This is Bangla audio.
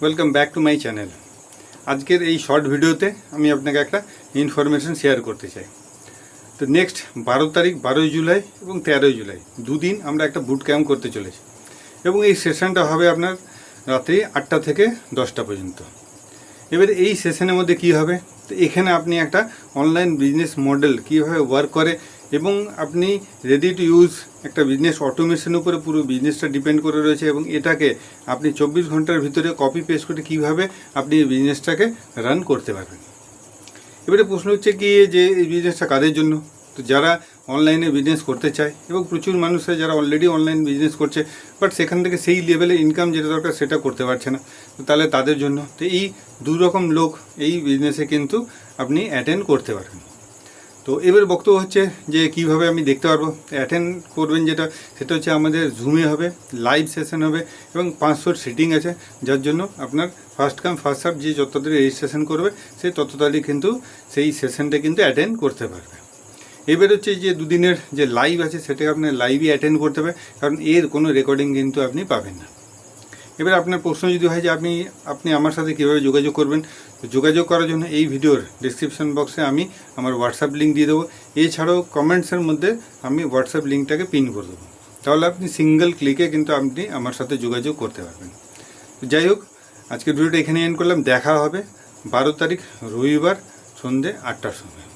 Welcome back to my channel. আজকের এই শর্ট ভিডিওতে আমি আপনাকে একটা ইনফরমেশন শেয়ার করতে চাই। তো নেক্সট 12 তারিখ, 12ই জুলাই এবং 13ই জুলাই দুদিন আমরা একটা বুট ক্যাম্প করতে চলেছি এবং এই সেশনটা হবে আপনার রাত্রি 8টা থেকে 10টা পর্যন্ত। এবারে এই সেশনের মধ্যে কি হবে, তো এখানে আপনি একটা অনলাইন বিজনেস মডেল কীভাবে ওয়ার্ক করে এবং আপনি রেডি টু ইউজ একটা বিজনেস অটোমেশনের উপরে পুরো বিজনেসটা ডিপেন্ড করে রয়েছে এবং এটাকে আপনি 24 ঘন্টার ভিতরে কপি পেস্ট করে কীভাবে আপনি এই বিজনেসটাকে রান করতে পারবেন। এবারে প্রশ্ন হচ্ছে কি যে এই বিজনেসটা কাদের জন্য? তো যারা অনলাইনে বিজনেস করতে চায় এবং প্রচুর মানুষ যারা অলরেডি অনলাইন বিজনেস করছে বাট সেখান থেকে সেই লেভেলে ইনকাম যেটা দরকার সেটা করতে পারছে না, তো তাহলে তাদের জন্য। তো এই দু রকম লোক এই বিজনেসে কিন্তু আপনি অ্যাটেন্ড করতে পারবেন। তো এবার বক্তব্য হচ্ছে যে কিভাবে আমি দেখতে পারবো অ্যাটেন্ড করবেন, সেটা হচ্ছে আমাদের জুমে হবে, লাইভ সেশন হবে এবং 500 সিটিং আছে, যার জন্য আপনার ফার্স্ট কাম ফার্স্ট সার্ভ যে যত তাড়াতাড়ি রেজিস্ট্রেশন করবে সে তত তাড়াতাড়ি কিন্তু সেই সেশনটা কিন্তু অ্যাটেন্ড করতে পারবে। এবার হচ্ছে যে দুদিনের যে লাইভ আছে সেটাকে আপনার লাইভই অ্যাটেন্ড করতে হবে, কারণ এর কোনো রেকর্ডিং কিন্তু আপনি পাবেন না। এবার আপনার প্রশ্ন যদি হয় যে আপনি আমার সাথে কীভাবে যোগাযোগ করবেন, তো যোগাযোগ করার জন্য এই ভিডিওর ডিসক্রিপশন বক্সে আমি আমার হোয়াটসঅ্যাপ লিঙ্ক দিয়ে দেবো। এছাড়াও কমেন্টসের মধ্যে আমি হোয়াটসঅ্যাপ লিঙ্কটাকে পিন করে দেবো, তাহলে আপনি সিঙ্গেল ক্লিকে কিন্তু আপনি আমার সাথে যোগাযোগ করতে পারবেন। তো যাই হোক, আজকের ভিডিওটা এখানে এন্ড করলাম। দেখা হবে 12 তারিখ রবিবার সন্ধ্যে 8টার সময়।